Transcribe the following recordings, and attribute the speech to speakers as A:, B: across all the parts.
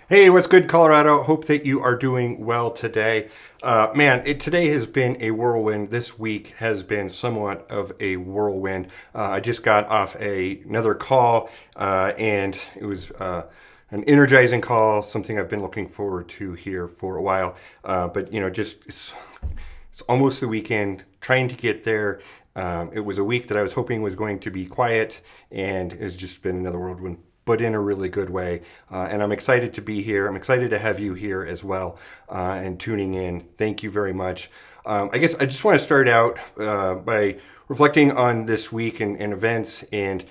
A: Hey, what's good, Colorado? Hope that you are doing well today. Today has been a whirlwind. This week has been somewhat of a whirlwind. I just got off another call, and it was an energizing call, something I've been looking forward to here for a while. But you know, just it's almost the weekend, trying to get there. It was a week that I was hoping was going to be quiet, and it's just been another whirlwind, but in a really good way. And I'm excited to be here. I'm excited to have you here as well and tuning in. Thank you very much. I guess I just want to start out by reflecting on this week and events and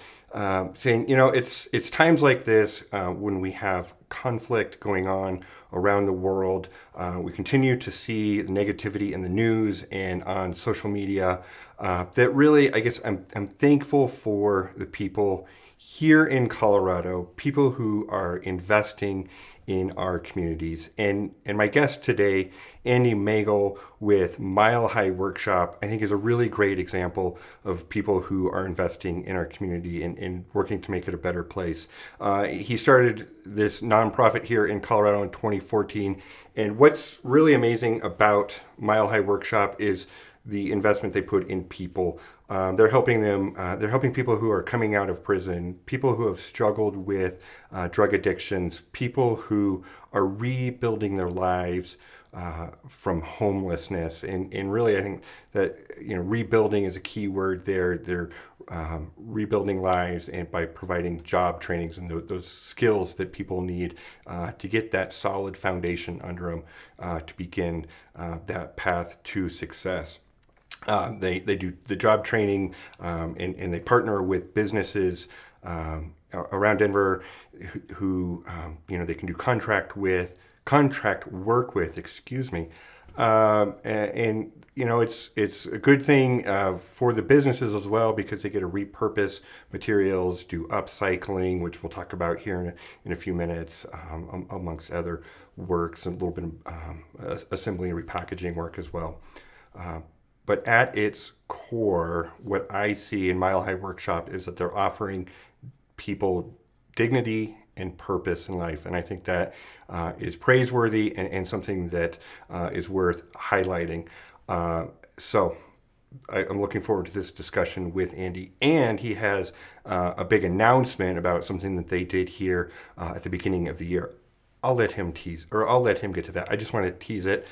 A: saying, you know, it's times like this when we have conflict going on around the world. We continue to see negativity in the news and on social media. That really, I guess, I'm thankful for the people here in Colorado, people who are investing in our communities. And my guest today, Andy Magel with Mile High Workshop, I think is a really great example of people who are investing in our community and working to make it a better place. He started this nonprofit here in Colorado in 2014. And what's really amazing about Mile High Workshop is the investment they put in people. They're helping them. They're helping people who are coming out of prison, people who have struggled with drug addictions, people who are rebuilding their lives from homelessness. And really, I think that rebuilding is a key word there. They're rebuilding lives and by providing job trainings and those skills that people need to get that solid foundation under them to begin that path to success. They do the job training and they partner with businesses around Denver who they can do contract work with, excuse me. And it's a good thing for the businesses as well because they get to repurpose materials, do upcycling, which we'll talk about here in a few minutes, amongst other works, and a little bit of assembly and repackaging work as well. But at its core, what I see in Mile High Workshop is that they're offering people dignity and purpose in life. And I think that is praiseworthy and something that is worth highlighting. I'm looking forward to this discussion with Andy. And he has a big announcement about something that they did here at the beginning of the year. I'll let him get to that. I just want to tease it.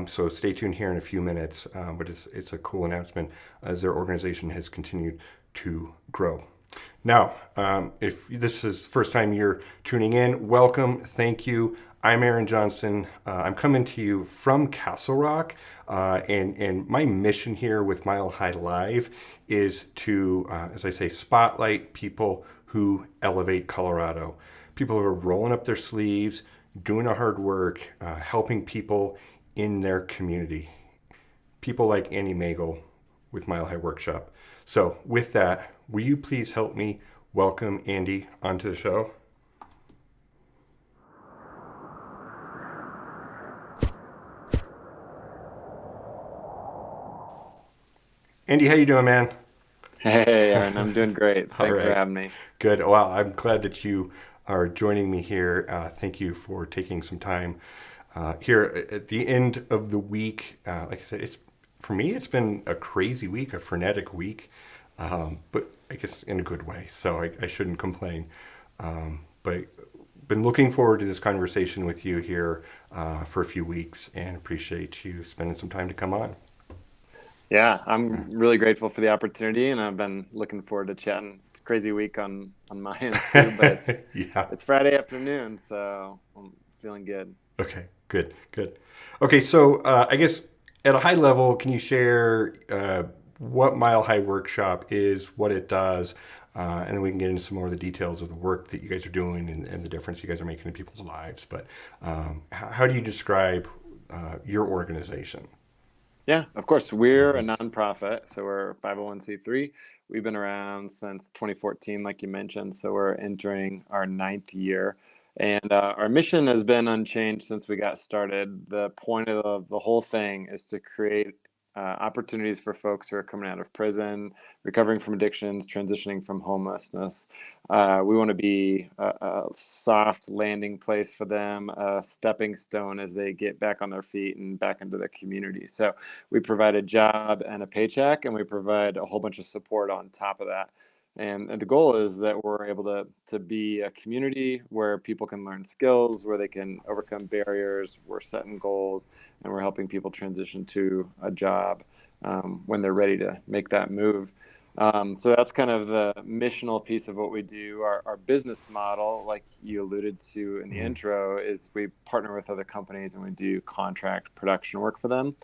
A: So stay tuned here in a few minutes. But it's a cool announcement as their organization has continued to grow. Now, if this is the first time you're tuning in, welcome. Thank you. I'm Aaron Johnson. I'm coming to you from Castle Rock. And my mission here with Mile High Live is to, as I say, spotlight people who elevate Colorado. People who are rolling up their sleeves, doing the hard work, helping people in their community. People like Andy Magel with Mile High Workshop. So with that, will you please help me welcome Andy onto the show? Andy, how you doing, man?
B: Hey, Aaron, I'm doing great.
A: All
B: Thanks for
A: right.
B: having me.
A: Good. Well, I'm glad that you are joining me here. Thank you for taking some time here at the end of the week. Like I said, it's for me, it's been a crazy week, a frenetic week, but I guess in a good way. So I shouldn't complain. But been looking forward to this conversation with you here for a few weeks, and appreciate you spending some time to come on.
B: Yeah, I'm really grateful for the opportunity, and I've been looking forward to chatting. It's a crazy week on my end too, but it's
A: Yeah.
B: it's Friday afternoon, so I'm feeling good.
A: Okay. Good. Good. Okay. So I guess at a high level, can you share what Mile High Workshop is, what it does, and then we can get into some more of the details of the work that you guys are doing and the difference you guys are making in people's lives. But how do you describe your organization?
B: Yeah, of course, we're a nonprofit, so we're a 501(c)(3). We've been around since 2014, like you mentioned, so we're entering our ninth year. And our mission has been unchanged since we got started. The point of the whole thing is to create opportunities for folks who are coming out of prison, recovering from addictions, transitioning from homelessness. We want to be a soft landing place for them, a stepping stone as they get back on their feet and back into their community. So we provide a job and a paycheck, and we provide a whole bunch of support on top of that. And the goal is that we're able to be a community where people can learn skills, where they can overcome barriers, we're setting goals, and we're helping people transition to a job when they're ready to make that move. So that's kind of the missional piece of what we do. Our business model, like you alluded to in the intro, is we partner with other companies and we do contract production work for them.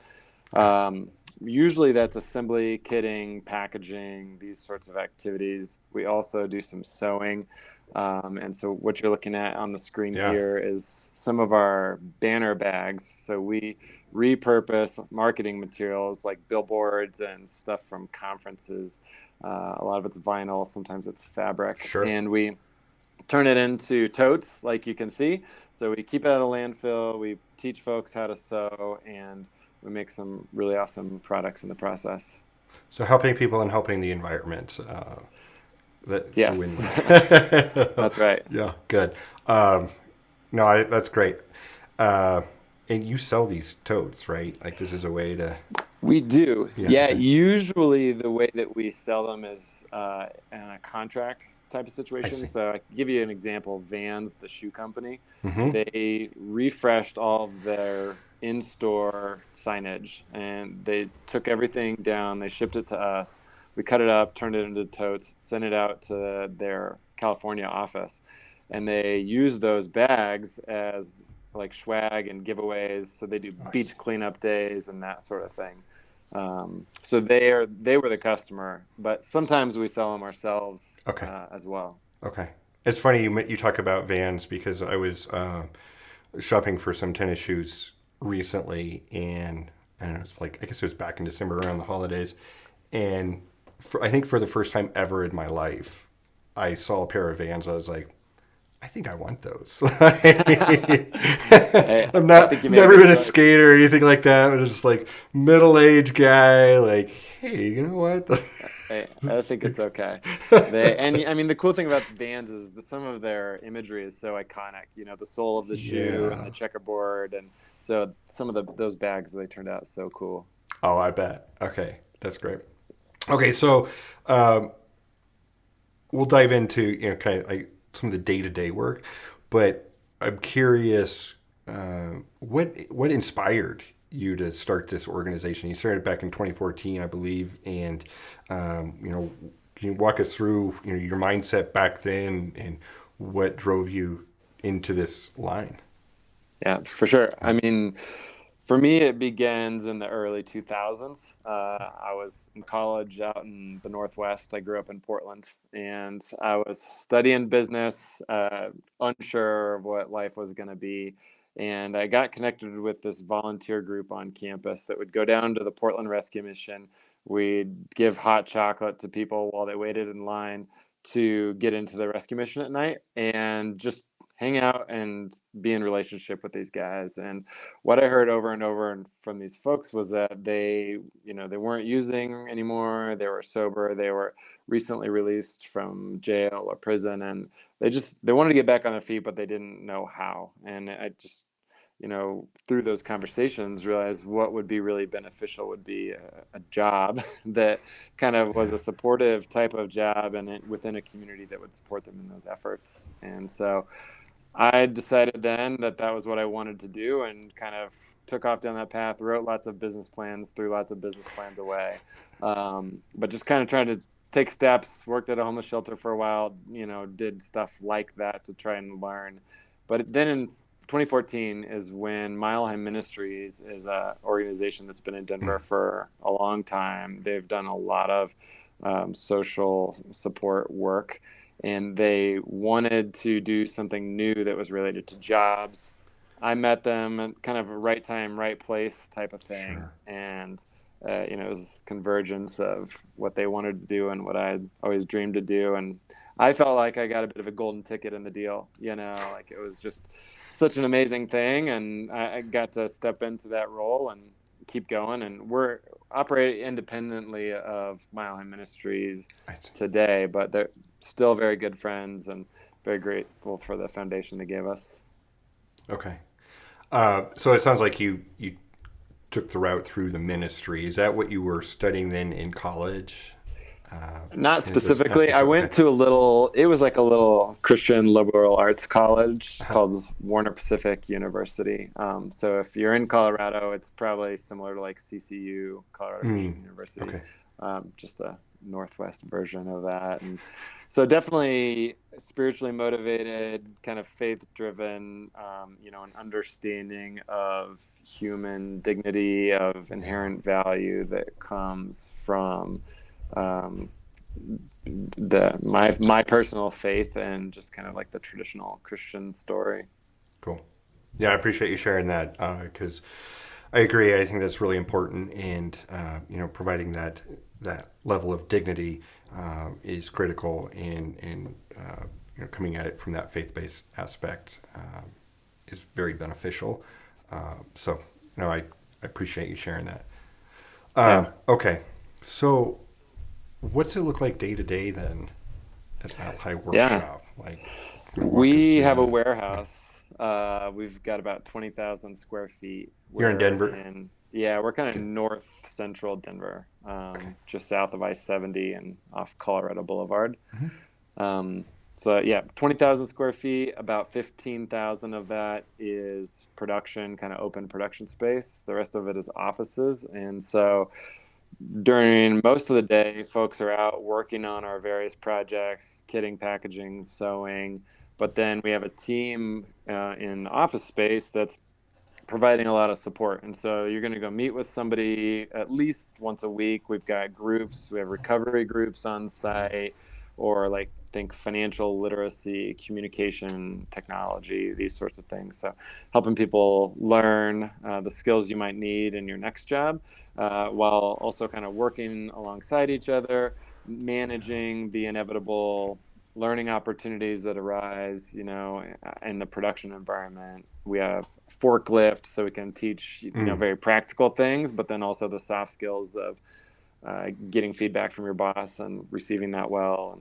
B: Usually that's assembly, kitting, packaging, these sorts of activities. We also do some sewing. And so what you're looking at on the screen here is some of our banner bags. So we repurpose marketing materials like billboards and stuff from conferences. A lot of it's vinyl, sometimes it's fabric.
A: Sure.
B: And we turn it into totes, like you can see. So we keep it out of the landfill. We teach folks how to sew, and we make some really awesome products in the process.
A: So helping people and helping the environment. That's
B: yes.
A: a win-win.
B: That's right.
A: Yeah, good. That's great. And you sell these totes, right? Like this is a way to...
B: We do. Yeah,
A: okay.
B: Usually the way that we sell them is in a contract type of situation. So I can give you an example. Vans, the shoe company, they refreshed all of their in-store signage, and they took everything down. They shipped it to us. We cut it up, turned it into totes, sent it out to their California office, and they use those bags as like swag and giveaways. So they do beach cleanup days and that sort of thing. So they were the customer, but sometimes we sell them ourselves as well.
A: Okay. It's funny you talk about Vans, because I was shopping for some tennis shoes recently, and it was like, I guess it was back in December around the holidays, and I think for the first time ever in my life, I saw a pair of Vans. I was like, I think I want those. I'm never been a skater or anything like that. I'm just like middle-aged guy. Like, hey, you know what?
B: I think it's okay. I mean, the cool thing about the Vans is some of their imagery is so iconic. You know, the sole of the shoe and the checkerboard, and so some of those bags, they turned out so cool.
A: Oh, I bet. Okay, that's great. Okay, so we'll dive into kind of like some of the day-to-day work, but I'm curious, what inspired you to start this organization? You started back in 2014, I believe, and can you walk us through your mindset back then and what drove you into this line?
B: Yeah, for sure. I mean, for me, it begins in the early 2000s. I was in college out in the Northwest. I grew up in Portland, and I was studying business, unsure of what life was going to be. And I got connected with this volunteer group on campus that would go down to the Portland Rescue Mission. We'd give hot chocolate to people while they waited in line to get into the rescue mission at night, and just hang out and be in relationship with these guys. And what I heard over and over from these folks was that they weren't using anymore. They were sober. They were recently released from jail or prison, and they wanted to get back on their feet, but they didn't know how. And I just, through those conversations, realized what would be really beneficial would be a job that kind of was a supportive type of job, and within a community that would support them in those efforts. And so I decided then that was what I wanted to do, and kind of took off down that path, wrote lots of business plans, threw lots of business plans away. But just kind of tried to take steps, worked at a homeless shelter for a while, did stuff like that to try and learn. But then in 2014 is when Mile High Ministries is an organization that's been in Denver for a long time. They've done a lot of social support work, and they wanted to do something new that was related to jobs. I met them at kind of a right time, right place type of thing.
A: Sure.
B: And, it was convergence of what they wanted to do and what I'd always dreamed to do. And I felt like I got a bit of a golden ticket in the deal, like it was just such an amazing thing. And I got to step into that role and keep going. And we're operate independently of Mile High Ministries
A: Right.
B: today, but they're still very good friends and very grateful for the foundation they gave us.
A: Okay. So it sounds like you took the route through the ministry. Is that what you were studying then in college?
B: Not
A: And is this not
B: specifically. I
A: specific?
B: went
A: Okay.
B: to it was like a little Christian liberal arts college
A: Uh-huh.
B: called Warner Pacific University. So if you're in Colorado, it's probably similar to like CCU, Colorado Christian
A: Mm,
B: University,
A: okay.
B: just a Northwest version of that. And so definitely spiritually motivated, kind of faith driven, an understanding of human dignity, of
A: Yeah.
B: inherent value that comes from um, my personal faith and just kind of like the traditional Christian story.
A: Cool. Yeah, I appreciate you sharing that because I agree. I think that's really important, and providing that level of dignity is critical in coming at it from that faith based aspect is very beneficial. So, I appreciate you sharing that.
B: Yeah.
A: Okay, so what's it look like day to day then at that high
B: Yeah.
A: workshop? Like, walk us
B: We
A: through
B: have a
A: that. Yeah.
B: warehouse. We've got about 20,000 square feet.
A: You're in Denver.
B: Yeah, we're kind of
A: Okay.
B: north central Denver,
A: Okay.
B: just south of I-70 and off Colorado Boulevard.
A: Hmm.
B: Um, so yeah, 20,000 square feet, about 15,000 of that is production, kind of open production space. The rest of it is offices. And so during most of the day, folks are out working on our various projects, kitting, packaging, sewing. But then we have a team in office space that's providing a lot of support. And so you're going to go meet with somebody at least once a week. We've got groups, we have recovery groups on site, or like think financial literacy, communication, technology, these sorts of things. So helping people learn the skills you might need in your next job, while also kind of working alongside each other, managing the inevitable learning opportunities that arise, in the production environment. We have forklift, so we can teach,
A: Mm.
B: very practical things, but then also the soft skills of getting feedback from your boss and receiving that well,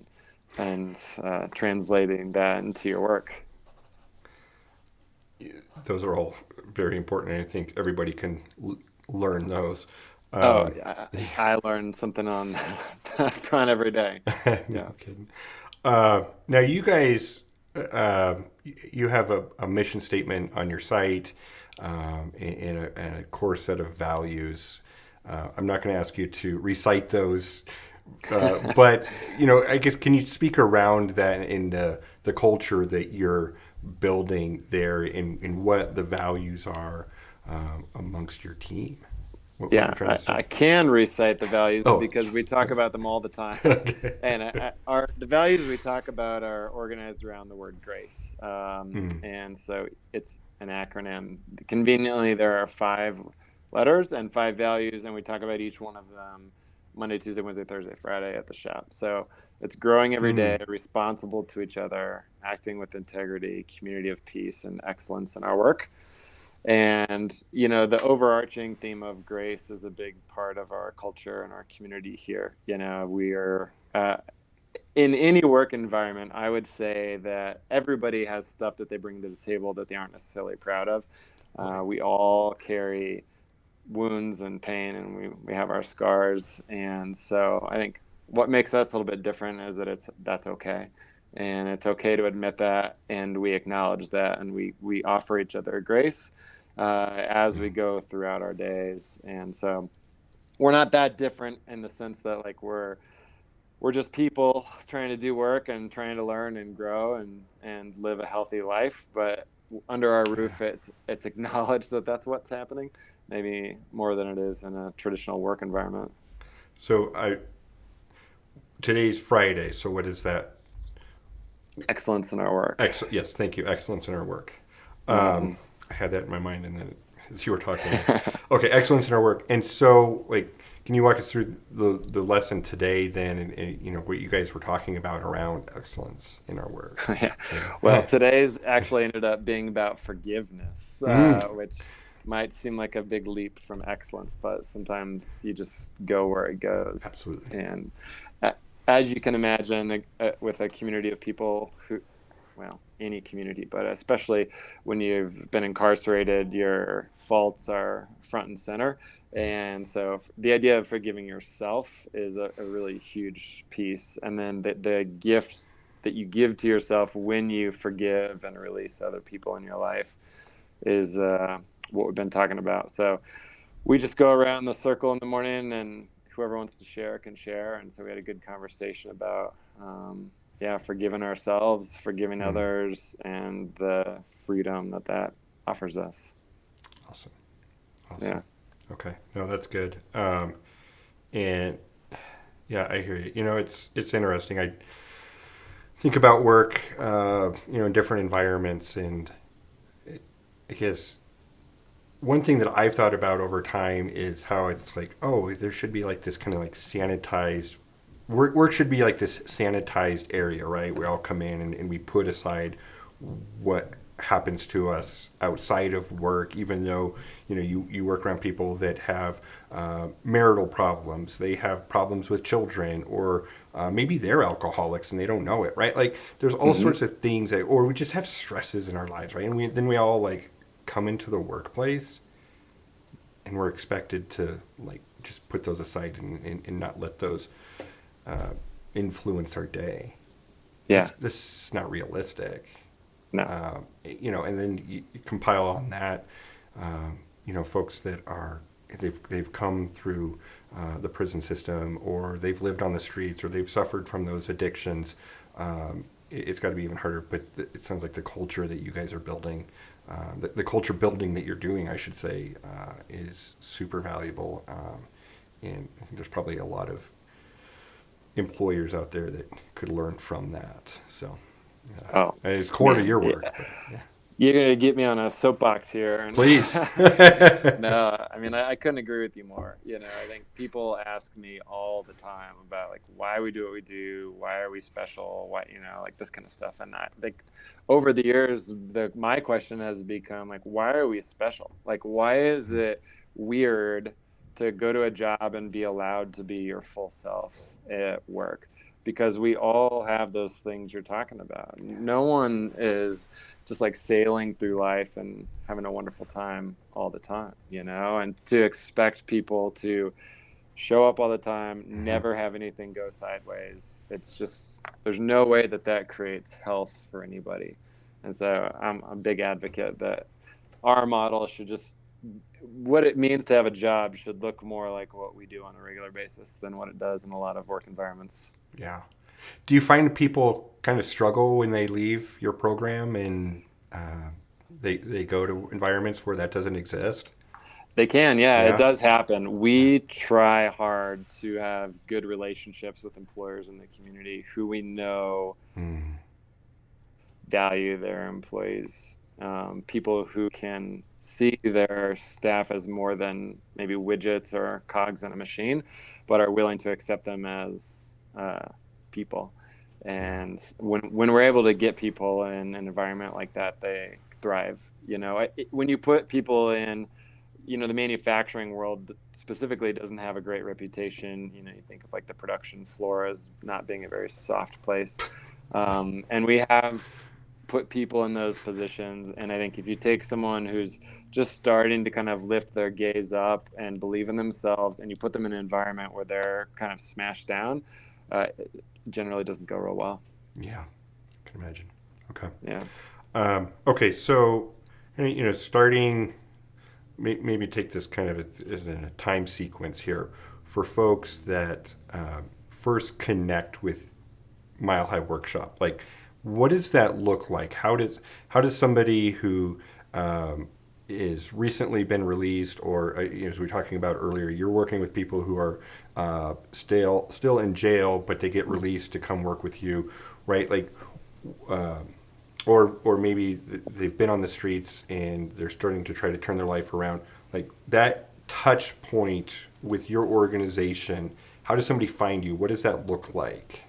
B: and translating that into your work.
A: Those are all very important, and I think everybody can learn those.
B: Oh,
A: Um,
B: yeah, I learn something on that front every day.
A: no
B: Yes.
A: kidding. Now, you guys, you have a mission statement on your site and a core set of values. I'm not going to ask you to recite those, but I guess can you speak around that in the culture that you're building there, in what the values are amongst your team? What are
B: Yeah,
A: you trying to
B: I
A: say?
B: can recite the values
A: Oh,
B: because we talk about them all the time.
A: okay.
B: And the values we talk about are organized around the word grace.
A: Hmm.
B: And so it's an acronym. Conveniently, there are 5 letters and 5 values, and we talk about each one of them Monday, Tuesday, Wednesday, Thursday, Friday at the shop. So it's growing every day,
A: Hmm.
B: responsible to each other, acting with integrity, community of peace, and excellence in our work. And, the overarching theme of grace is a big part of our culture and our community here. We are, in any work environment, I would say that everybody has stuff that they bring to the table that they aren't necessarily proud of.
A: Right.
B: We all carry wounds and pain, and we have our scars. And so I think what makes us a little bit different is that that's okay. And it's okay to admit that, and we acknowledge that, and we offer each other grace as we
A: Mm.
B: go throughout our days. And so we're not that different in the sense that like we're just people trying to do work and trying to learn and grow and live a healthy life. But under our
A: Yeah.
B: roof, it's acknowledged that that's what's happening, maybe more than it is in a traditional work environment.
A: So today's Friday. So what is that?
B: Excellence in our work.
A: Yes, thank you. Excellence in our work.
B: Hmm.
A: I had that in my mind, and then as you were talking, okay, excellence in our work. And so, like, can you walk us through the lesson today, then, and what you guys were talking about around excellence in our work?
B: Yeah. Well,
A: Yeah.
B: today's actually ended up being about forgiveness,
A: Mm,
B: which might seem like a big leap from excellence, but sometimes you just go where it goes.
A: Absolutely.
B: And as you can imagine, with a community of people who, well, any community, but especially when you've been incarcerated, your faults are front and center. And so the idea of forgiving yourself is a really huge piece. And then the gift that you give to yourself when you forgive and release other people in your life is what we've been talking about. So we just go around the circle in the morning, and whoever wants to share can share. And so we had a good conversation about, forgiving ourselves, forgiving others, and the freedom that offers us.
A: Awesome.
B: Yeah.
A: Okay. No, that's good. And yeah, I hear you. It's interesting. I think about work, in different environments, and I guess one thing that I've thought about over time is how it's like, oh, there should be like this kind of like sanitized work should be like this sanitized area, right? We all come in and we put aside what happens to us outside of work, even though, you work around people that have marital problems, they have problems with children, or maybe they're alcoholics and they don't know it, right? Like there's all sorts of things or we just have stresses in our lives, right? And then we all like come into the workplace and we're expected to like just put those aside and not let those influence our day.
B: Yeah.
A: This is not realistic.
B: No.
A: And then you compile on that, folks that are they've come through the prison system, or they've lived on the streets, or they've suffered from those addictions. It's got to be even harder. But it sounds like the culture that you guys are building, the culture building that you're doing, I should say, is super valuable. And I think there's probably a lot of employers out there that could learn from that. So, it's core to your work. But, yeah.
B: You're going to get me on a soapbox here.
A: Please.
B: No, I mean, I couldn't agree with you more. I think people ask me all the time about like why we do what we do, why are we special, why, like this kind of stuff. And I think over the years, my question has become like, why are we special? Like, why is it weird to go to a job and be allowed to be your full self at work? Because we all have those things you're talking about. No one is just like sailing through life and having a wonderful time all the time, and to expect people to show up all the time, never have anything go sideways. It's just, there's no way that creates health for anybody. And so I'm a big advocate that our model should just, what it means to have a job should look more like what we do on a regular basis than what it does in a lot of work environments.
A: Yeah. Do you find people kind of struggle when they leave your program and they go to environments where that doesn't exist?
B: They can, yeah. It does happen. We try hard to have good relationships with employers in the community who we know value their employees. People who can see their staff as more than maybe widgets or cogs in a machine, but are willing to accept them as people. And when we're able to get people in an environment like that, they thrive. When you put people in, the manufacturing world specifically doesn't have a great reputation. You think of like the production floor as not being a very soft place. And we have put people in those positions. And I think if you take someone who's just starting to kind of lift their gaze up and believe in themselves, and you put them in an environment where they're kind of smashed down, it generally doesn't go real well.
A: Yeah, I can imagine. Okay.
B: Yeah.
A: Okay, so, starting, maybe take this kind of as a time sequence here for folks that first connect with Mile High Workshop. Like, what does that look like? How does somebody who is recently been released, or as we were talking about earlier, you're working with people who are still in jail, but they get released to come work with you, right? Like, or maybe they've been on the streets and they're starting to try to turn their life around. Like that touch point with your organization, how does somebody find you? What does that look like?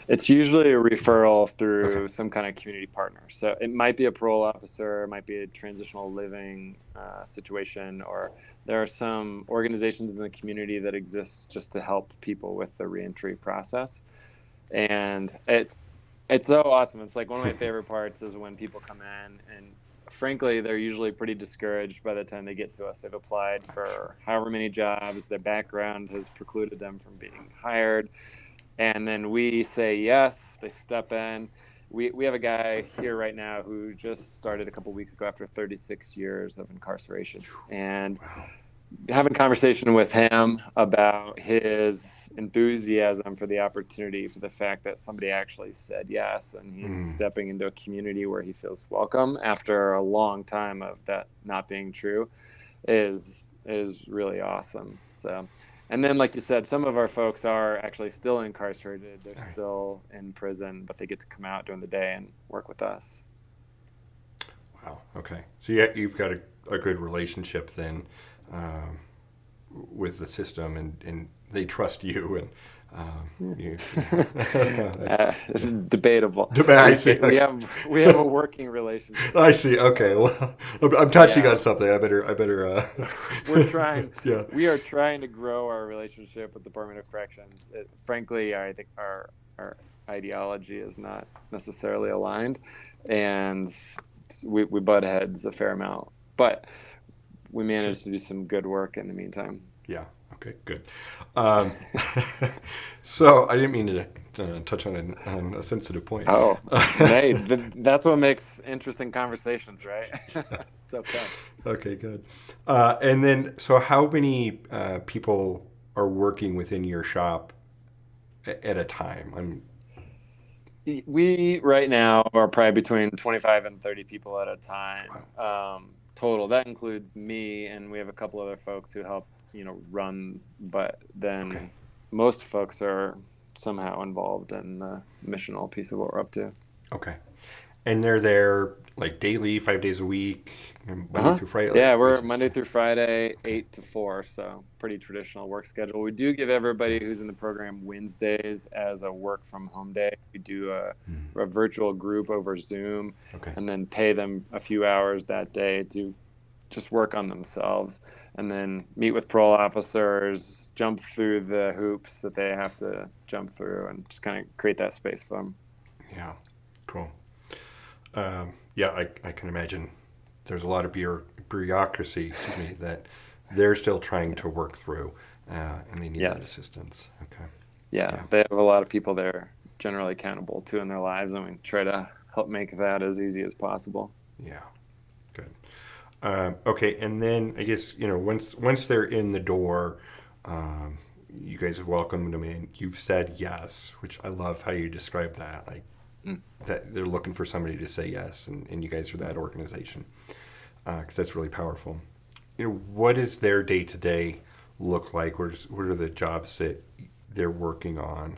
B: It's usually a referral
A: Okay.
B: through some kind of community partner. So it might be a parole officer, it might be a transitional living situation, or there are some organizations in the community that exist just to help people with the reentry process. And it's so awesome. It's like one of my favorite parts is when people come in and frankly, they're usually pretty discouraged by the time they get to us. They've applied
A: I'm sure.
B: for however many jobs, their background has precluded them from being hired. And then we say yes, they step in. We have a guy here right now who just started a couple weeks ago after 36 years of incarceration. And
A: Wow.
B: having a conversation with him about his enthusiasm for the opportunity, for the fact that somebody actually said yes, and he's
A: Mm,
B: stepping into a community where he feels welcome after a long time of that not being true, is really awesome. So, and then like you said, some of our folks are actually still incarcerated. They're
A: all right.
B: still in prison, but they get to come out during the day and work with us.
A: Wow. Okay. So yeah, you've got a good relationship then um, with the system, and they trust you, and you. That's,
B: It's
A: yeah.
B: debatable.
A: I
B: We
A: see.
B: say
A: Okay.
B: we have a working relationship.
A: I see. Okay. Well, I'm touching
B: Yeah,
A: on something. I better. I better.
B: we're trying.
A: Yeah.
B: We are trying to grow our relationship with the Department of Corrections. Frankly, I think our ideology is not necessarily aligned, and we butt heads a fair amount. But we
A: Sure.
B: managed to do some good work in the meantime.
A: Yeah. Okay. Good. Um, so I didn't mean to touch on a sensitive point.
B: Oh, nay, that's what makes interesting conversations, right? It's okay.
A: Okay, good. And then, so how many people are working within your shop at a time?
B: We right now are probably between 25 and 30 people at a time,
A: Wow.
B: total. That includes me, and we have a couple other folks who help, run, but
A: Okay.
B: then most folks are somehow involved in the missional piece of what we're up to.
A: Okay. And they're there like daily, 5 days a week, Monday
B: Uh-huh.
A: through Friday.
B: Yeah,
A: Like
B: we're
A: basically.
B: Monday through Friday,
A: Okay.
B: 8 to 4, so pretty traditional work schedule. We do give everybody who's in the program Wednesdays as a work from home day. We do
A: Mm.
B: a virtual group over Zoom
A: Okay.
B: and then pay them a few hours that day to just work on themselves and then meet with parole officers, jump through the hoops that they have to jump through and just kind of create that space for them.
A: Yeah. Cool. Yeah, I can imagine there's a lot of bureaucracy, excuse me, that they're still trying
B: Yeah.
A: to work through, and they need that
B: Yes.
A: assistance. Okay.
B: Yeah,
A: Yeah.
B: they have a lot of people they're generally accountable to in their lives, and we try to help make that as easy as possible.
A: Yeah. Good. Okay, and then I guess once they're in the door, um, you guys have welcomed them in. You've said yes, which I love how you describe that. Like
B: Mm.
A: that they're looking for somebody to say yes, and you guys are that organization because that's really powerful. What does their day to day look like? What are the jobs that they're working on?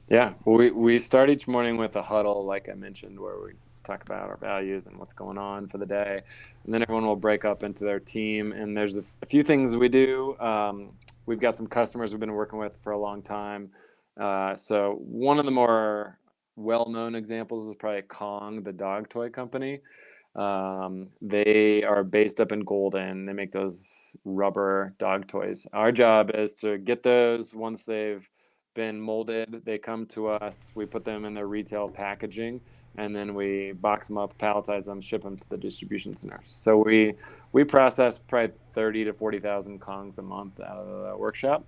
B: Yeah, well, we start each morning with a huddle, like I mentioned, where we talk about our values and what's going on for the day, and then everyone will break up into their team. And there's a few things we do. We've got some customers we've been working with for a long time. So one of the more well-known examples is probably Kong, the dog toy company. They are based up in Golden. They make those rubber dog toys. Our job is to get those once they've been molded. They come to us. We put them in their retail packaging, and then we box them up, palletize them, ship them to the distribution center. So we process probably 30 to 40,000 Kongs a month out of the workshop.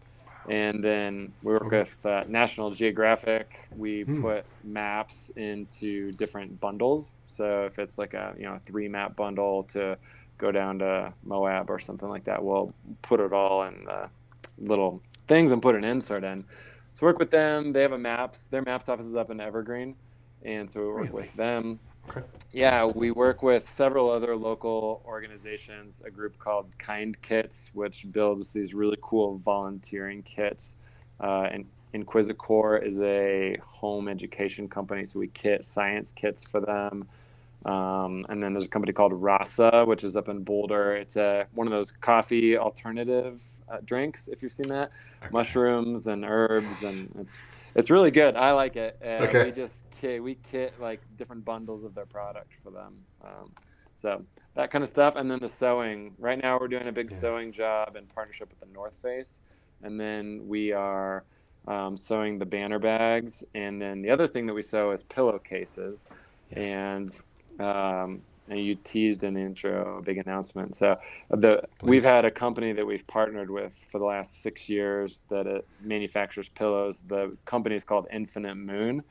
B: And then we work
A: Okay.
B: with National Geographic. We
A: Hmm.
B: put maps into different bundles. So if it's like a 3 map bundle to go down to Moab or something like that, we'll put it all in little things and put an insert in. So work with them. They have a maps. Their maps office is up in Evergreen, and so we work
A: Really?
B: with them.
A: Okay.
B: Yeah, we work with several other local organizations, a group called Kind Kits, which builds these really cool volunteering kits. And Inquisicore is a home education company, so we kit science kits for them. And then there's a company called Rasa, which is up in Boulder. It's one of those coffee alternative drinks, if you've seen that.
A: Okay.
B: Mushrooms and herbs, and it's really good. I like it.
A: Okay.
B: We kit like different bundles of their product for them. So that kind of stuff. And then the sewing. Right now, we're doing a big
A: Yeah.
B: sewing job in partnership with the North Face, and then we are sewing the banner bags. And then the other thing that we sew is pillowcases,
A: Yes.
B: and and you teased in the intro a big announcement. So we've
A: Please.
B: had a company that we've partnered with for the last 6 years that it manufactures pillows. The company is called Infinite Moon.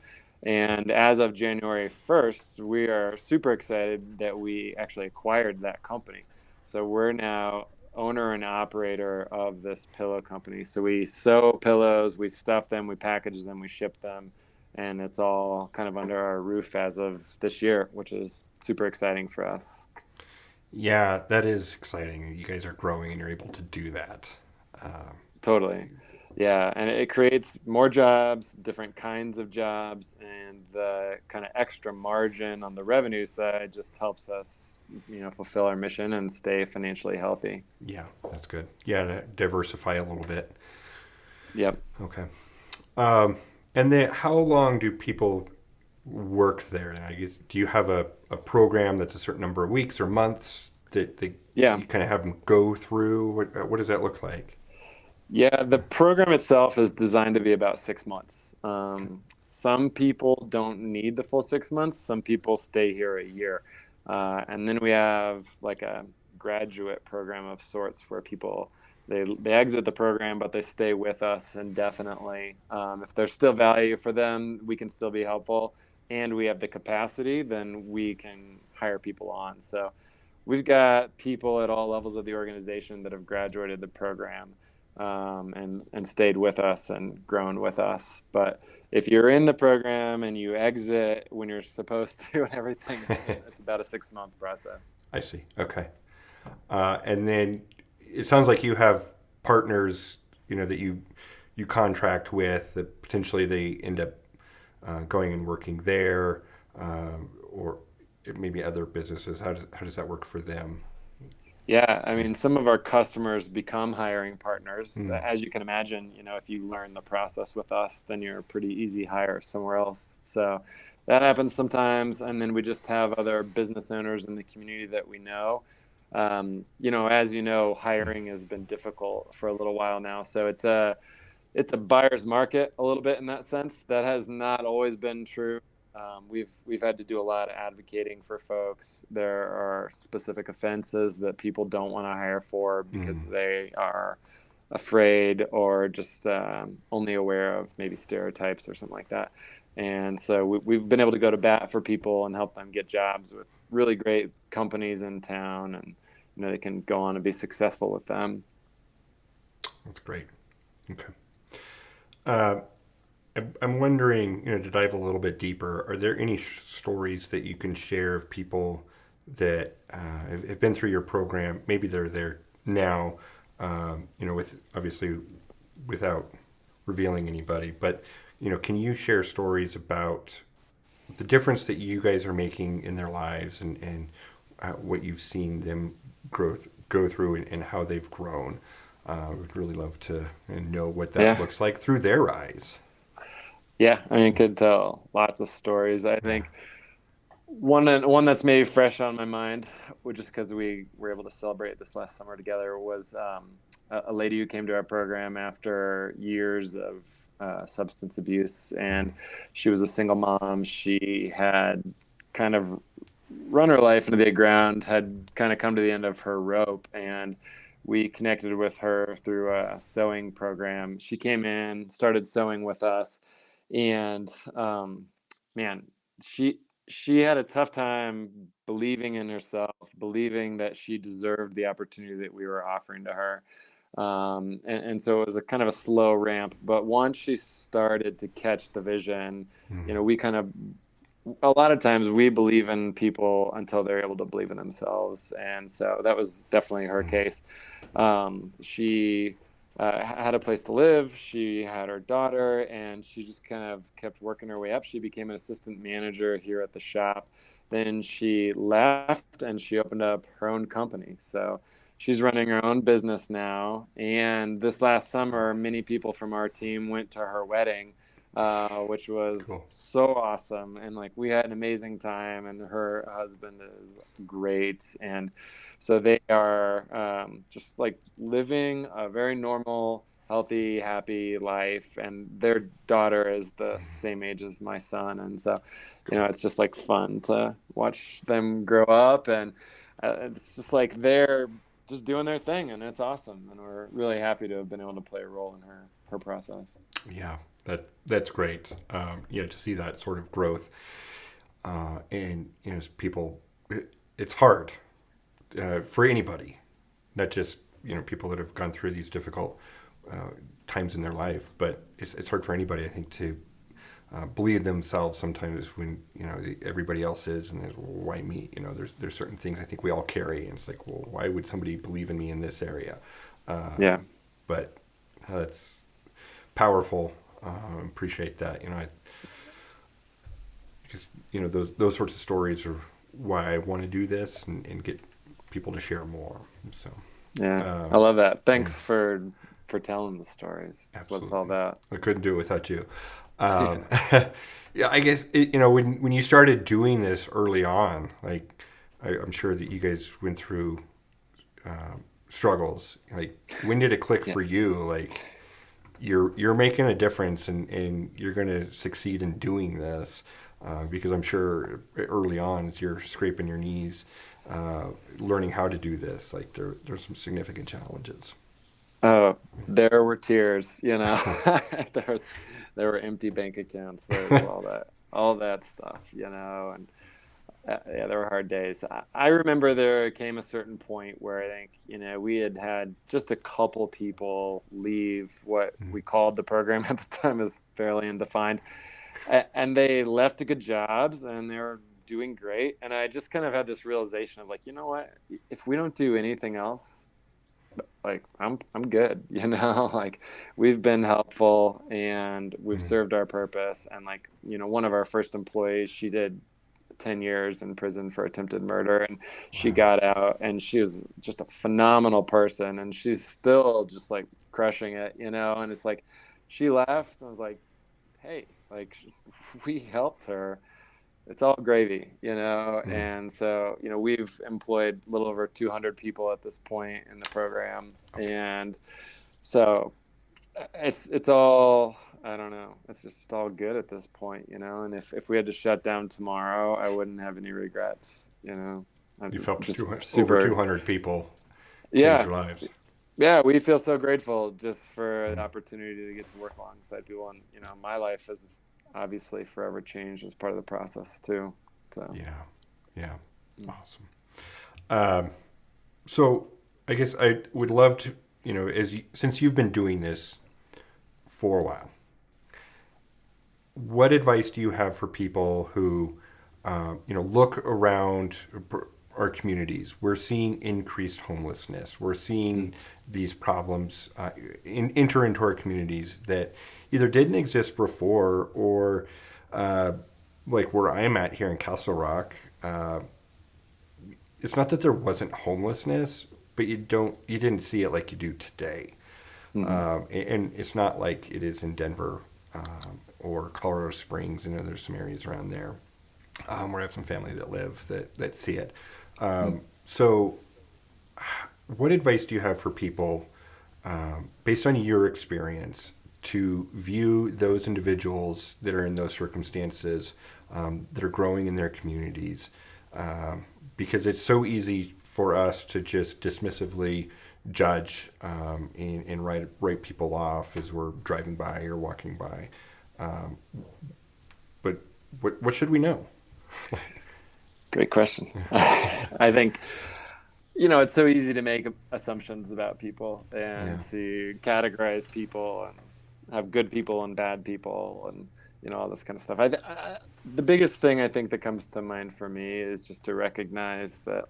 B: And as of January 1st, we are super excited that we actually acquired that company. So we're now owner and operator of this pillow company. So we sew pillows, we stuff them, we package them, we ship them, and it's all kind of under our roof as of this year, which is super exciting for us.
A: Yeah, that is exciting. You guys are growing and you're able to do that. Um,
B: Totally. Yeah, and it creates more jobs, different kinds of jobs, and the kind of extra margin on the revenue side just helps us, fulfill our mission and stay financially healthy.
A: yeah, that's good. Yeah, to diversify a little bit.
B: Yep.
A: Okay. Um, and then how long do people work there? And I guess, do you have a program that's a certain number of weeks or months that
B: Yeah.
A: you kind of have them go through? What does that look like?
B: Yeah, the program itself is designed to be about 6 months.
A: Okay.
B: Some people don't need the full 6 months. Some people stay here a year. And then we have like a graduate program of sorts where people they exit the program, but they stay with us indefinitely. If there's still value for them, we can still be helpful, and we have the capacity, then we can hire people on. So we've got people at all levels of the organization that have graduated the program, and stayed with us and grown with us. But if you're in the program and you exit when you're supposed to and everything, it's about a 6 month process.
A: I see. Okay. And then it sounds like you have partners, that you contract with that potentially they end up going and working there, or maybe other businesses. How does that work for them?
B: Yeah, I
A: Yeah.
B: mean, some of our customers become hiring partners.
A: Mm.
B: As you can imagine, if you learn the process with us, then you're a pretty easy hire somewhere else. So that happens sometimes. And then we just have other business owners in the community that we know. As you know,
A: Mm.
B: hiring has been difficult for a little while now. So it's a buyer's market a little bit in that sense. That has not always been true. We've had to do a lot of advocating for folks. There are specific offenses that people don't want to hire for because
A: Mm.
B: they are afraid or just only aware of maybe stereotypes or something like that. And so we've been able to go to bat for people and help them get jobs with really great companies in town, and they can go on and be successful with them.
A: That's great. Okay. Uh, I'm wondering, to dive a little bit deeper, are there any stories that you can share of people that have been through your program? Maybe they're there now, with obviously without revealing anybody, but can you share stories about the difference that you guys are making in their lives and what you've seen them go through and how they've grown? Would really love to know what that
B: Yeah.
A: looks like through their eyes.
B: Yeah, I mean, could tell lots of stories. I
A: Yeah.
B: think one that's maybe fresh on my mind, which is because we were able to celebrate this last summer together, was a lady who came to our program after years of substance abuse, and
A: Mm.
B: she was a single mom. She had kind of run her life into the ground, had kind of come to the end of her rope, and we connected with her through a sewing program. She came in, started sewing with us, and man, she she had a tough time believing in herself, believing that she deserved the opportunity that we were offering to her. And so it was a kind of a slow ramp, but once she started to catch the vision,
A: Mm.
B: we kind of a lot of times we believe in people until they're able to believe in themselves, and so that was definitely her
A: Mm.
B: case. She had a place to live. She had her daughter, and she just kind of kept working her way up. She became an assistant manager here at the shop. then she left and she opened up her own company. So she's running her own business now. And this last summer, many people from our team went to her wedding, which was
A: Cool.
B: so awesome. And like we had an amazing time, and her husband is great. And so they are just like living a very normal, healthy, happy life. And their daughter is the same age as my son. And so,
A: Cool.
B: it's just like fun to watch them grow up. And it's just like they're just doing their thing, and it's awesome. And we're really happy to have been able to play a role in her process.
A: Yeah, that's great. To see that sort of growth, and people, it's hard for anybody, not just people that have gone through these difficult times in their life, but it's hard for anybody, I think, to believe themselves sometimes when everybody else is, and there's, well, why me? There's certain things I think we all carry, and it's like, well, why would somebody believe in me in this area?
B: Yeah.
A: But that's powerful. Appreciate that. Because those sorts of stories are why I want to do this, and get people to share more. So
B: Yeah, I love that.
A: yeah,
B: Thanks for telling the stories. That's what it's all
A: absolutely.
B: about.
A: I couldn't do it without you.
B: Yeah.
A: Um, yeah, I guess when you started doing this early on, like I'm sure that you guys went through struggles. Like, when did it click
B: Yeah.
A: for you? Like, you're making a difference, and you're going to succeed in doing this, because I'm sure early on, as you're scraping your knees, learning how to do this, like there's some significant challenges.
B: Oh, there were tears, there was there were empty bank accounts. There was all that stuff, and yeah, there were hard days. I remember there came a certain point where I think, we had just a couple people leave what we called the program at the time as fairly undefined. And they left to good jobs, and they were doing great. And I just kind of had this realization of like, you know what? If we don't do anything else, like I'm good, like we've been helpful and we've
A: Mm.
B: served our purpose. And like, one of our first employees, she did 10 years in prison for attempted murder, and she
A: Wow.
B: got out, and she was just a phenomenal person, and she's still just like crushing it, and it's like she left, and I was like, hey, like we helped her, it's all gravy,
A: Mm.
B: and so we've employed a little over 200 people at this point in the program.
A: Okay.
B: And so it's all, I don't know, it's just all good at this point, and if we had to shut down tomorrow, I wouldn't have any regrets.
A: You've
B: I'm
A: helped
B: just
A: over
B: super.
A: 200 people change
B: Yeah,
A: their lives.
B: yeah, we feel so grateful just for the opportunity to get to work alongside people. And my life has obviously forever changed as part of the process too. So
A: Yeah. Yeah.
B: mm.
A: Awesome. Um, so I guess I would love to, since you've been doing this for a while, what advice do you have for people who, look around our communities? We're seeing increased homelessness. We're
B: Mm.
A: seeing these problems enter into our communities that either didn't exist before, or, uh, like where I'm at here in Castle Rock. It's not that there wasn't homelessness, but you didn't see it like you do today.
B: Mhm.
A: And it's not like it is in Denver, or Colorado Springs. There's some areas around there, where I have some family that live that see it.
B: Mm.
A: So, what advice do you have for people, based on your experience, to view those individuals that are in those circumstances, that are growing in their communities? Because it's so easy for us to just dismissively judge, and write people off as we're driving by or walking by. Um, but what should we know?
B: Great question. I think, it's so easy to make assumptions about people and
A: Yeah.
B: to categorize people and have good people and bad people and, all this kind of stuff. The biggest thing I think that comes to mind for me is just to recognize that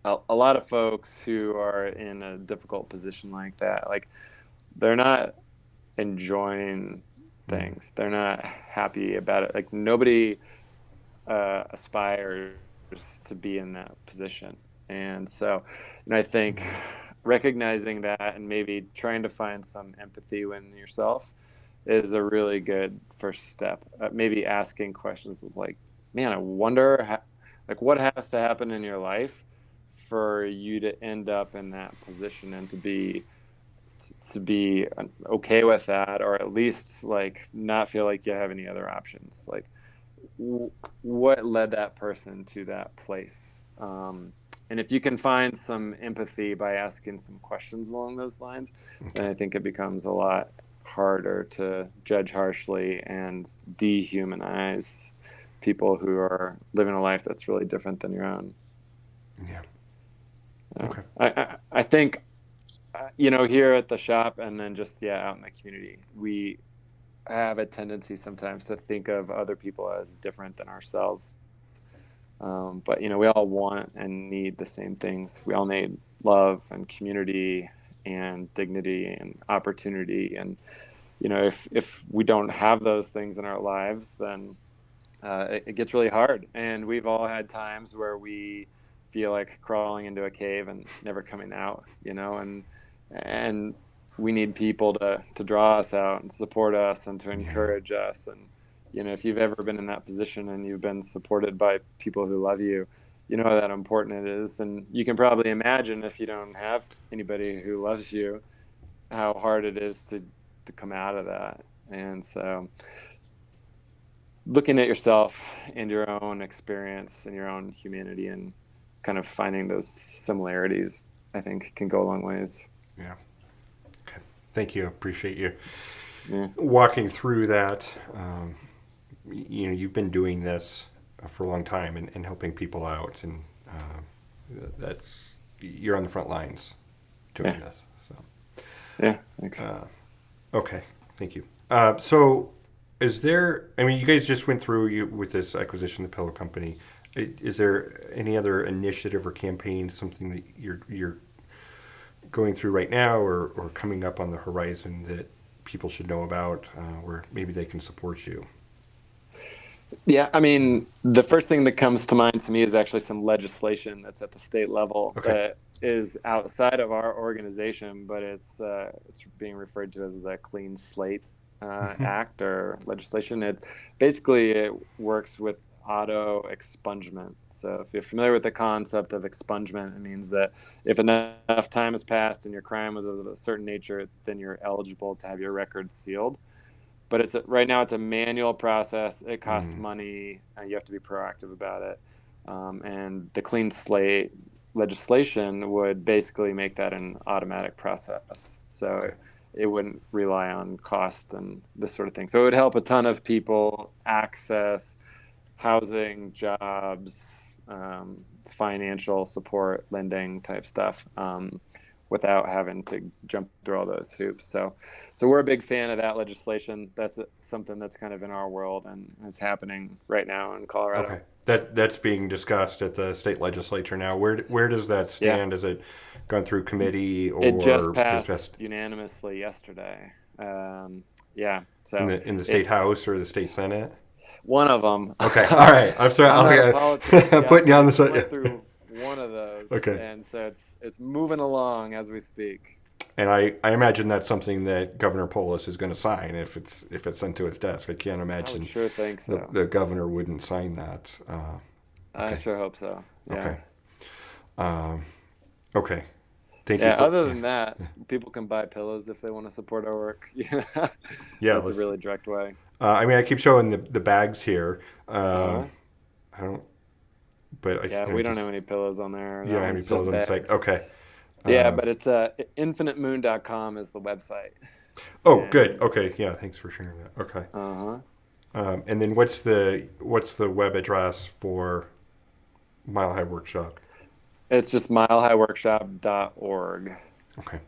B: a lot of folks who are in a difficult position like that, like they're not enjoying
A: Mm.
B: things. They're not happy about it. Like nobody aspires to be in that position. And so, I think recognizing that and maybe trying to find some empathy within yourself is a really good first step. Maybe asking questions like, man, I wonder like what has to happen in your life for you to end up in that position and to be okay with that, or at least like not feel like you have any other options. Like what led that person to that place? And if you can find some empathy by asking some questions along those lines, then I think it becomes a lot harder to judge harshly and dehumanize people who are living a life that's really different than your own.
A: Yeah.
B: Yeah.
A: Okay.
B: I think, here at the shop and then just, yeah, out in the community, we have a tendency sometimes to think of other people as different than ourselves. But we all want and need the same things. We all need love and community and dignity and opportunity. And if we don't have those things in our lives, then it gets really hard. And we've all had times where we feel like crawling into a cave and never coming out. And we need people to draw us out and support us and to
A: Yeah.
B: encourage us. And if you've ever been in that position and you've been supported by people who love you, you know how important it is. And you can probably imagine, if you don't have anybody who loves you, how hard it is to come out of that. And so looking at yourself and your own experience and your own humanity and kind of finding those similarities, I think, can go a long ways.
A: Yeah. Okay. Thank you. Appreciate you
B: Yeah.
A: walking through that. You've been doing this for a long time and helping people out, and you're on the front lines doing this. So.
B: Yeah. Thanks.
A: Okay. Thank you. So, is there? I mean, you guys just went through with this acquisition of the Pillow Company. Is there any other initiative or campaign, something that you're going through right now, or coming up on the horizon that people should know about, where maybe they can support you?
B: Yeah, I mean, the first thing that comes to mind to me is actually some legislation that's at the state level that is outside of our organization, but it's being referred to as the Clean Slate Act or legislation. It works with auto expungement. So if you're familiar with the concept of expungement, it means that if enough time has passed and your crime was of a certain nature, then you're eligible to have your record sealed. But right now it's a manual process. It costs money. You have to be proactive about it. And the Clean Slate legislation would basically make that an automatic process. So it wouldn't rely on cost and this sort of thing. So it would help a ton of people access housing, jobs, financial support, lending type stuff, without having to jump through all those hoops. So we're a big fan of that legislation. That's something that's kind of in our world and is happening right now in Colorado.
A: Okay, that's being discussed at the state legislature now. Where does that stand? Has it gone through committee, or
B: it just passed unanimously yesterday? Yeah. So
A: in the state house or the state senate?
B: One of them.
A: Okay. All right. I'm sorry. I'm putting you on the side.
B: Went through one of those.
A: Okay.
B: And so it's moving along as we speak.
A: And I imagine that's something that Governor Polis is going to sign if it's sent to his desk. I can't imagine.
B: I would sure think so.
A: The governor wouldn't sign that.
B: I sure hope so. Yeah.
A: Okay. Okay. Thank you.
B: Other than that, people can buy pillows if they want to support our work. That's a really direct way.
A: I mean, I keep showing the bags here. I don't. But
B: we don't have any pillows on there.
A: You don't have any pillows on the site. Okay.
B: Yeah, but it's infinitemoon.com is the website.
A: Oh, good. Okay. Yeah. Thanks for sharing that. Okay. And then what's the web address for Mile High Workshop?
B: It's just milehighworkshop.org.
A: Okay.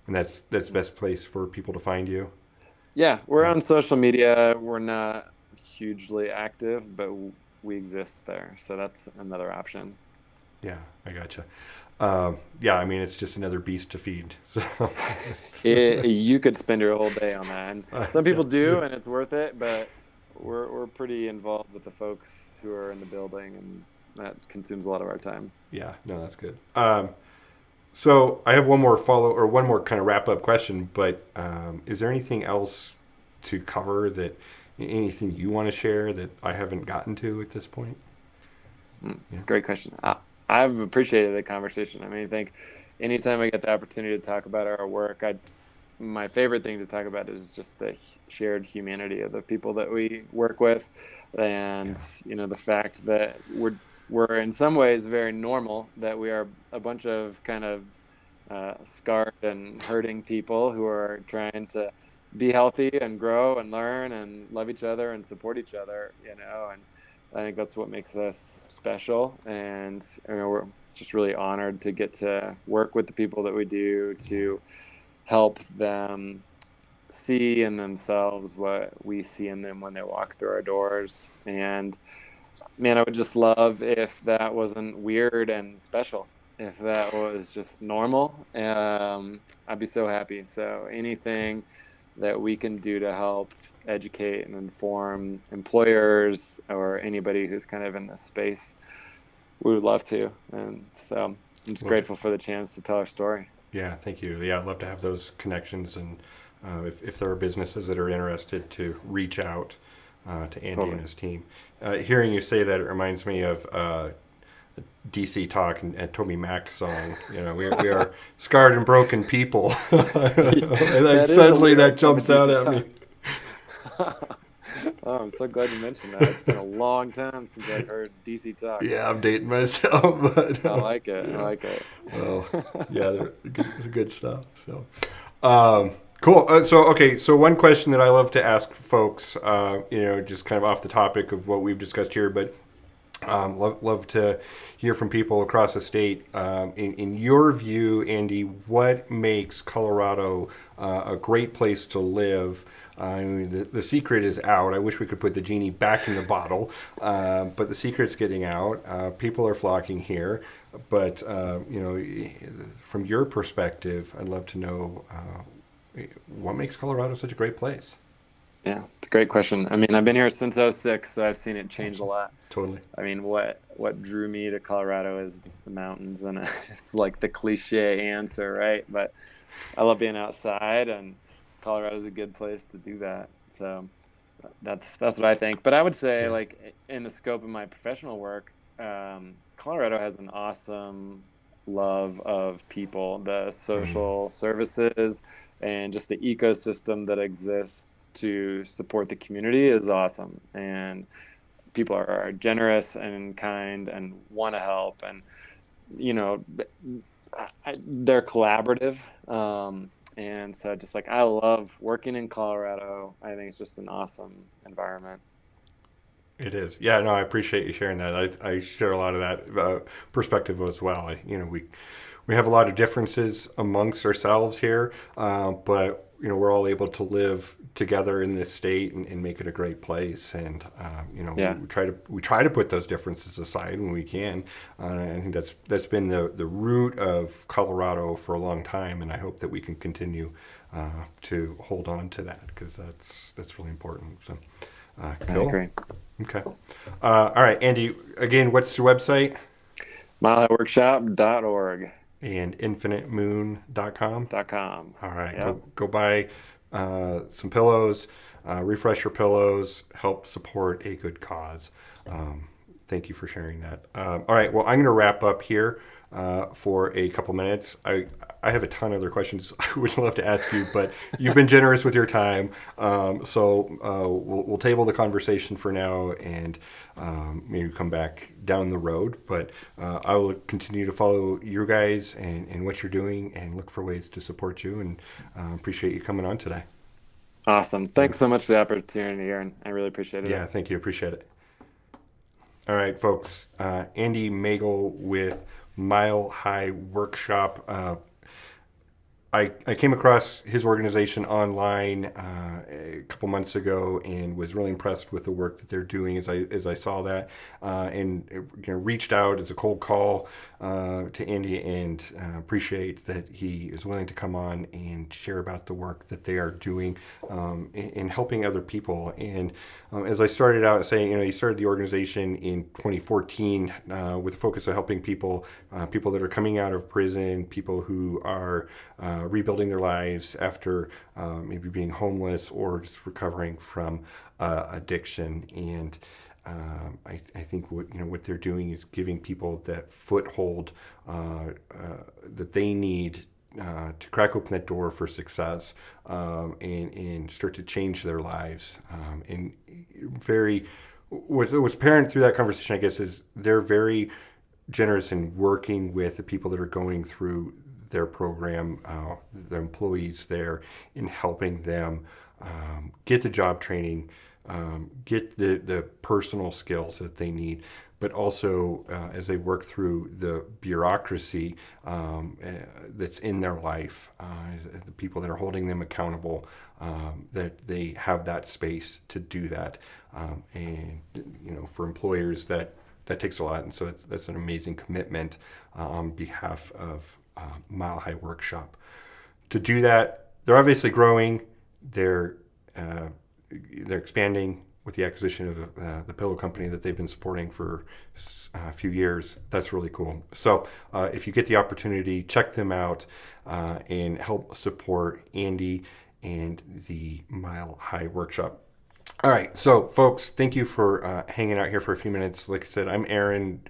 A: And that's the best place for people to find you?
B: Yeah, we're on social media. We're not hugely active, but we exist there. So that's another option.
A: Yeah, I gotcha. Yeah, I mean, it's just another beast to feed. So
B: you could spend your whole day on that. And some people do, and it's worth it. But we're pretty involved with the folks who are in the building, and that consumes a lot of our time.
A: Yeah, no, that's good. So I have one more kind of wrap up question, but is there anything else to cover anything you want to share that I haven't gotten to at this point? Yeah.
B: Great question. I've appreciated the conversation. I mean, I think anytime I get the opportunity to talk about our work, my favorite thing to talk about is just the shared humanity of the people that we work with, and
A: Yeah.
B: the fact that we're in some ways very normal, that we are a bunch of kind of scarred and hurting people who are trying to be healthy and grow and learn and love each other and support each other, and I think that's what makes us special. And we're just really honored to get to work with the people that we do, to help them see in themselves what we see in them when they walk through our doors. And man, I would just love if that wasn't weird and special. If that was just normal, I'd be so happy. So anything that we can do to help educate and inform employers or anybody who's kind of in this space, we would love to. And so I'm just
A: Love to,
B: grateful for the chance to tell our story.
A: yeah, thank you. Yeah, I'd love to have those connections, and if there are businesses that are interested to reach out to Andy and
B: Totally.
A: his team. Hearing you say that, it reminds me of DC Talk and Toby Mac's song. We are scarred and broken people. And like
B: That is a
A: suddenly that
B: lyric from a
A: jumps out
B: DC
A: at me.
B: Talk. Oh, I'm so glad you mentioned that. It's been a long time since I've heard DC Talk.
A: Yeah, I'm dating myself, but
B: I like it. I
A: yeah.
B: like it.
A: Well, yeah, it's good stuff. So, cool. So one question that I love to ask folks, just kind of off the topic of what we've discussed here, but love to hear from people across the state. In your view, Andy, what makes Colorado a great place to live? I mean, the secret is out. I wish we could put the genie back in the bottle, but the secret's getting out. People are flocking here, but from your perspective, I'd love to know what makes Colorado such a great place.
B: Yeah, it's a great question. I mean, I've been here since '06, so I've seen it change a
A: Awesome.
B: lot.
A: Totally.
B: I mean, what drew me to Colorado is the mountains, and it's like the cliche answer, right? But I love being outside, and Colorado's a good place to do that. So that's what I think. But I would say,
A: Yeah.
B: like, in the scope of my professional work, Colorado has an awesome love of people, the
A: Mm.
B: social services, and just the ecosystem that exists to support the community is awesome. And people are generous and kind and want to help, and you know they're collaborative. And so just like I love working in Colorado. I think it's just an awesome environment.
A: It is. Yeah, no, I appreciate you sharing that. I share a lot of that perspective as well. We have a lot of differences amongst ourselves here, but we're all able to live together in this state and make it a great place. And
B: Yeah,
A: we try to put those differences aside when we can. I think that's been the root of Colorado for a long time, and I hope that we can continue to hold on to that because that's really important. So,
B: I
A: cool.
B: agree.
A: Okay. All right, Andy. Again, what's your website?
B: milehighworkshop.org.
A: And infinitemoon.com.
B: .com.
A: All right,
B: Yep.
A: go buy some pillows, refresh your pillows, help support a good cause. Thank you for sharing that. All right, well, I'm going to wrap up here for a couple minutes. I have a ton of other questions I would love to ask you, but you've been generous with your time. So we'll table the conversation for now and maybe come back down the road. But I will continue to follow you guys and what you're doing and look for ways to support you. And appreciate you coming on today.
B: Awesome.
A: Yeah,
B: Thanks so much for the opportunity, Aaron. I really appreciated it.
A: yeah, thank you. Appreciate it. All right, folks. Andy Magel with Mile High Workshop. I came across his organization online a couple months ago and was really impressed with the work that they're doing as I saw that, and reached out as a cold call to Andy, and appreciate that he is willing to come on and share about the work that they are doing in helping other people. And as I started out saying, he started the organization in 2014 with a focus on helping people that are coming out of prison, people who are rebuilding their lives after maybe being homeless or just recovering from addiction. And I think what they're doing is giving people that foothold that they need to crack open that door for success, and start to change their lives. And what was apparent through that conversation, I guess, is they're very generous in working with the people that are going through their program, their employees there, in helping them get the job training, get the personal skills that they need, but also as they work through the bureaucracy that's in their life, the people that are holding them accountable, that they have that space to do that. And for employers, that takes a lot, and so that's an amazing commitment on behalf of Mile High Workshop. To do that, they're obviously growing. They're expanding with the acquisition of the pillow company that they've been supporting for a few years. That's really cool. So if you get the opportunity, check them out and help support Andy and the Mile High Workshop. All right, so folks, thank you for hanging out here for a few minutes. Like I said, I'm Aaron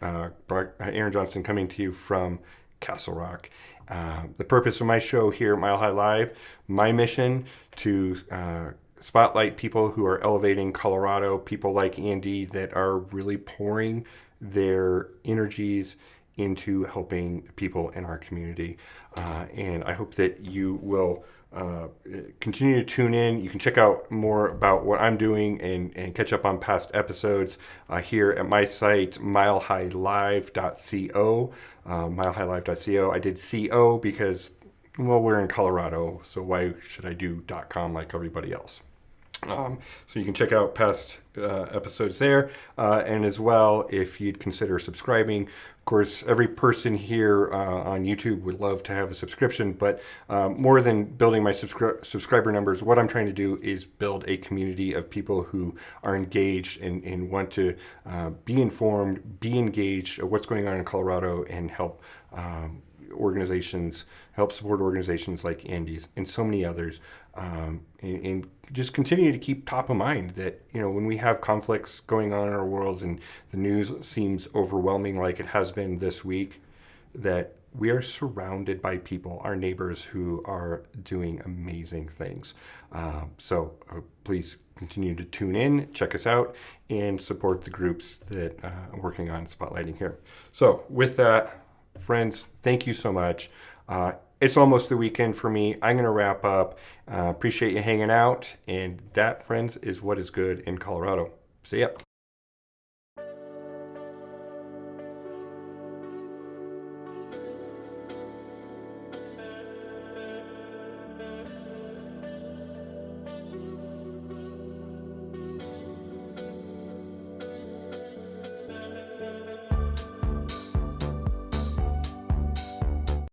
A: Johnson, coming to you from Castle Rock. The purpose of my show here at Mile High Live, my mission to spotlight people who are elevating Colorado, people like Andy that are really pouring their energies into helping people in our community. And I hope that you will continue to tune in. You can check out more about what I'm doing and catch up on past episodes here at my site, milehighlive.co. Milehighlive.co. I did CO because, well, we're in Colorado, so why should I do .com like everybody else? So you can check out past episodes there, and as well, if you'd consider subscribing. Of course, every person here on YouTube would love to have a subscription, but more than building my subscriber numbers, what I'm trying to do is build a community of people who are engaged and want to be informed, be engaged of what's going on in Colorado, and help support organizations like Andy's and so many others, and just continue to keep top of mind that when we have conflicts going on in our worlds and the news seems overwhelming like it has been this week, that we are surrounded by people, our neighbors, who are doing amazing things. So please continue to tune in, check us out, and support the groups that are working on spotlighting here. So with that, friends, thank you so much. It's almost the weekend for me. I'm going to wrap up. Appreciate you hanging out. And that, friends, is what is good in Colorado. See ya.